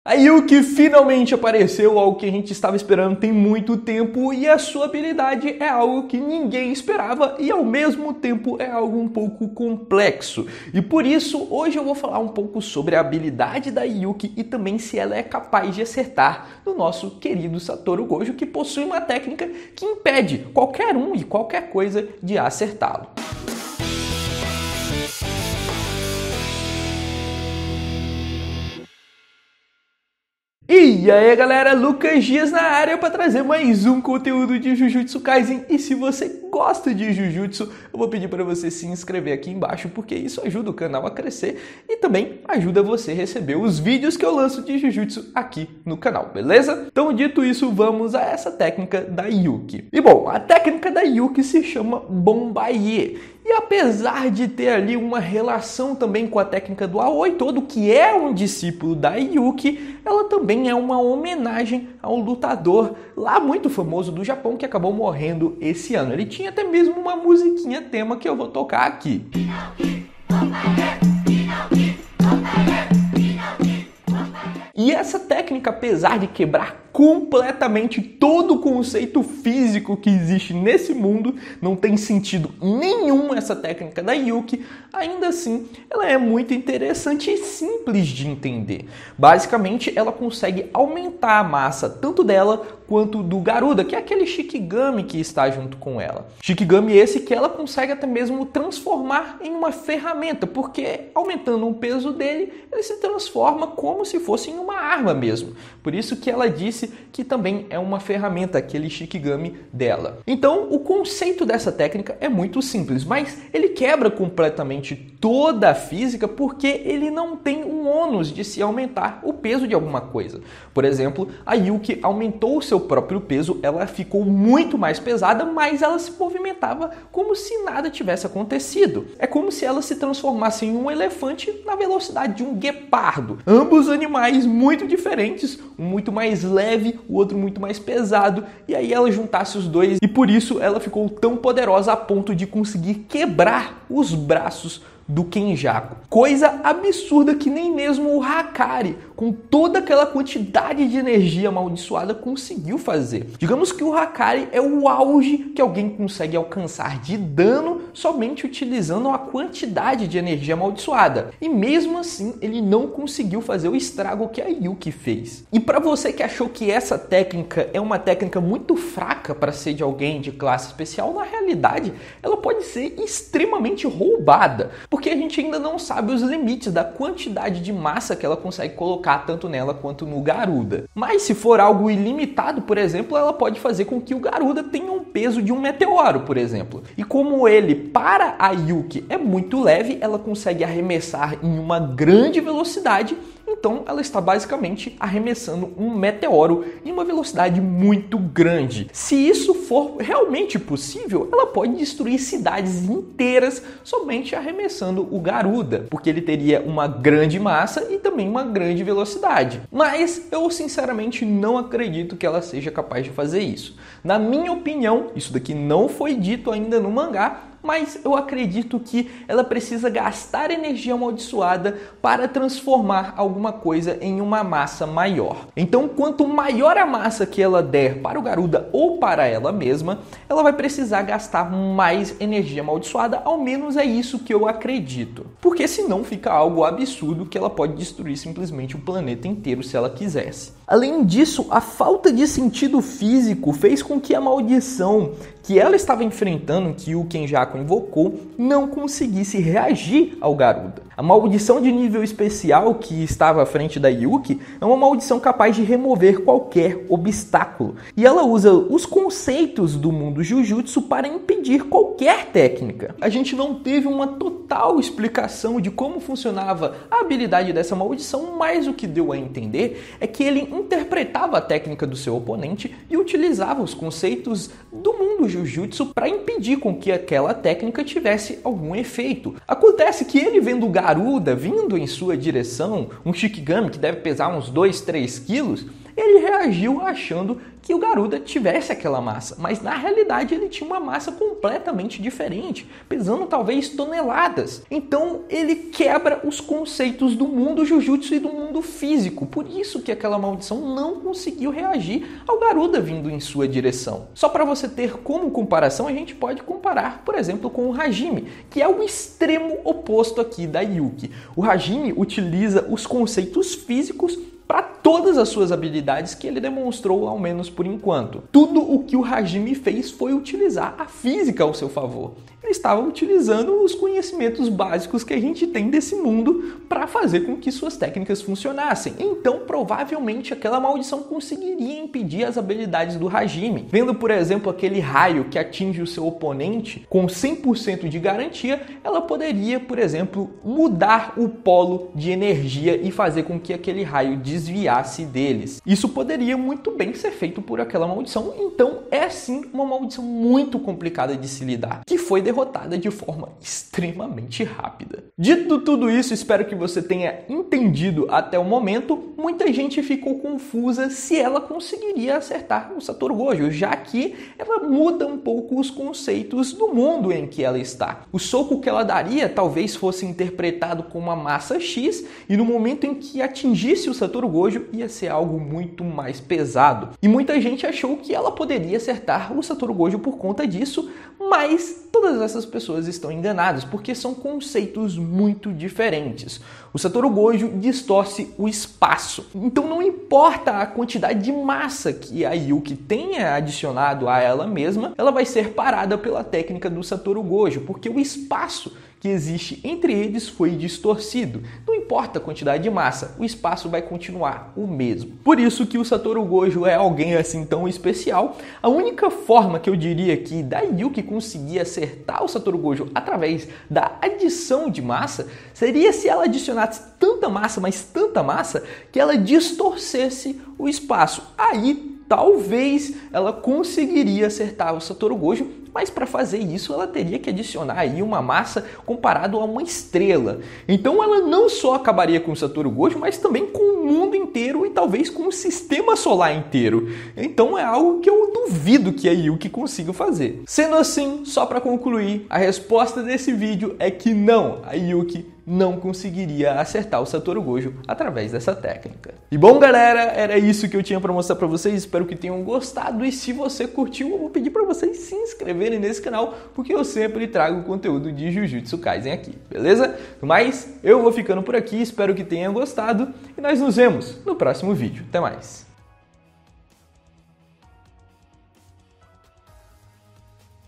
A Yuki finalmente apareceu, algo que a gente estava esperando tem muito tempo, e a sua habilidade é algo que ninguém esperava e ao mesmo tempo é algo um pouco complexo. E por isso, hoje eu vou falar um pouco sobre a habilidade da Yuki e também se ela é capaz de acertar no nosso querido Satoru Gojo, que possui uma técnica que impede qualquer um e qualquer coisa de acertá-lo. E aí galera, Lucas Dias na área para trazer mais um conteúdo de Jujutsu Kaisen. E se você gosta de Jujutsu, eu vou pedir para você se inscrever aqui embaixo, porque isso ajuda o canal a crescer e também ajuda você a receber os vídeos que eu lanço de Jujutsu aqui no canal, beleza? Então dito isso, vamos a essa técnica da Yuki. E bom, a técnica da Yuki se chama Bombaier. E apesar de ter ali uma relação também com a técnica do Aoi todo, que é um discípulo da Yuki, ela também é uma homenagem a um lutador lá muito famoso do Japão que acabou morrendo esse ano. Ele tinha até mesmo uma musiquinha tema que eu vou tocar aqui. E essa técnica, apesar de quebrar completamente todo o conceito físico que existe nesse mundo, não tem sentido nenhum essa técnica da Yuki, ainda assim ela é muito interessante e simples de entender. Basicamente ela consegue aumentar a massa tanto dela quanto do Garuda, que é aquele Shikigami que está junto com ela. Shikigami esse que ela consegue até mesmo transformar em uma ferramenta, porque aumentando o peso dele, ele se transforma como se fosse em uma arma mesmo. Por isso que ela disse que também é uma ferramenta, aquele Shikigami dela. Então, o conceito dessa técnica é muito simples, mas ele quebra completamente toda a física porque ele não tem um ônus de se aumentar o peso de alguma coisa. Por exemplo, a Yuki aumentou o seu próprio peso, ela ficou muito mais pesada, mas ela se movimentava como se nada tivesse acontecido. É como se ela se transformasse em um elefante na velocidade de um guepardo. Ambos animais muito diferentes, um muito mais leve, o outro muito mais pesado, e aí ela juntasse os dois e por isso ela ficou tão poderosa a ponto de conseguir quebrar os braços do Kenjaku. Coisa absurda que nem mesmo o Hakari, com toda aquela quantidade de energia amaldiçoada, conseguiu fazer. Digamos que o Hakari é o auge que alguém consegue alcançar de dano somente utilizando a quantidade de energia amaldiçoada. E mesmo assim, ele não conseguiu fazer o estrago que a Yuki fez. E para você que achou que essa técnica é uma técnica muito fraca para ser de alguém de classe especial, na realidade, ela pode ser extremamente roubada, porque a gente ainda não sabe os limites da quantidade de massa que ela consegue colocar tanto nela quanto no Garuda. Mas se for algo ilimitado, por exemplo, ela pode fazer com que o Garuda tenha um peso de um meteoro, por exemplo. E como ele, para a Yuki, é muito leve, ela consegue arremessar em uma grande velocidade. Então ela está basicamente arremessando um meteoro em uma velocidade muito grande. Se isso for realmente possível, ela pode destruir cidades inteiras somente arremessando o Garuda, porque ele teria uma grande massa e também uma grande velocidade. Mas eu sinceramente não acredito que ela seja capaz de fazer isso. Na minha opinião, isso daqui não foi dito ainda no mangá, mas eu acredito que ela precisa gastar energia amaldiçoada para transformar alguma coisa em uma massa maior. Então, quanto maior a massa que ela der para o Garuda ou para ela mesma, ela vai precisar gastar mais energia amaldiçoada, ao menos é isso que eu acredito. Porque senão fica algo absurdo que ela pode destruir simplesmente o planeta inteiro se ela quisesse. Além disso, a falta de sentido físico fez com que a maldição que ela estava enfrentando, que o Kenjaku invocou, não conseguisse reagir ao Garuda. A maldição de nível especial que estava à frente da Yuki é uma maldição capaz de remover qualquer obstáculo. E ela usa os conceitos do mundo Jujutsu para impedir qualquer técnica. A gente não teve uma total explicação de como funcionava a habilidade dessa maldição, mas o que deu a entender é que ele interpretava a técnica do seu oponente e utilizava os conceitos do mundo Jujutsu para impedir com que aquela técnica tivesse algum efeito. Acontece que ele vendo o Garuda vindo em sua direção, um Shikigami que deve pesar uns 2-3 quilos, ele reagiu achando que o Garuda tivesse aquela massa, mas na realidade ele tinha uma massa completamente diferente, pesando talvez toneladas. Então ele quebra os conceitos do mundo Jujutsu e do mundo físico, por isso que aquela maldição não conseguiu reagir ao Garuda vindo em sua direção. Só para você ter como comparação, a gente pode comparar, por exemplo, com o Hajime, que é o extremo oposto aqui da Yuki. O Hajime utiliza os conceitos físicos para todas as suas habilidades que ele demonstrou, ao menos por enquanto. Tudo o que o Hajime fez foi utilizar a física ao seu favor. Ele estava utilizando os conhecimentos básicos que a gente tem desse mundo para fazer com que suas técnicas funcionassem. Então, provavelmente, aquela maldição conseguiria impedir as habilidades do Hajime. Vendo, por exemplo, aquele raio que atinge o seu oponente com 100% de garantia, ela poderia, por exemplo, mudar o polo de energia e fazer com que aquele raio desviasse deles. Isso poderia muito bem ser feito por aquela maldição, então é sim uma maldição muito complicada de se lidar, que foi derrotada de forma extremamente rápida. Dito tudo isso, espero que você tenha entendido até o momento. Muita gente ficou confusa se ela conseguiria acertar o Satoru Gojo, já que ela muda um pouco os conceitos do mundo em que ela está. O soco que ela daria talvez fosse interpretado como uma massa X, e no momento em que atingisse o Satoru Gojo ia ser algo muito mais pesado. E muita gente achou que ela poderia acertar o Satoru Gojo por conta disso, mas todas essas pessoas estão enganadas, porque são conceitos muito diferentes. O Satoru Gojo distorce o espaço, então não importa a quantidade de massa que a Yuki tenha adicionado a ela mesma, ela vai ser parada pela técnica do Satoru Gojo, porque o espaço que existe entre eles foi distorcido. Não importa a quantidade de massa, o espaço vai continuar o mesmo. Por isso que o Satoru Gojo é alguém assim tão especial. A única forma que eu diria que da Yuki conseguir acertar o Satoru Gojo através da adição de massa seria se ela adicionasse tanta massa, mas tanta massa, que ela distorcesse o espaço. Aí talvez ela conseguiria acertar o Satoru Gojo, mas para fazer isso ela teria que adicionar aí uma massa comparado a uma estrela. Então ela não só acabaria com o Satoru Gojo, mas também com o mundo inteiro e talvez com o sistema solar inteiro. Então é algo que eu duvido que a Yuki consiga fazer. Sendo assim, só para concluir, a resposta desse vídeo é que não, a Yuki não conseguiria acertar o Satoru Gojo através dessa técnica. E bom, galera, era isso que eu tinha para mostrar para vocês. Espero que tenham gostado, e se você curtiu, eu vou pedir para vocês se inscreverem nesse canal, porque eu sempre trago conteúdo de Jujutsu Kaisen aqui, beleza? Mas eu vou ficando por aqui, espero que tenham gostado e nós nos vemos no próximo vídeo. Até mais!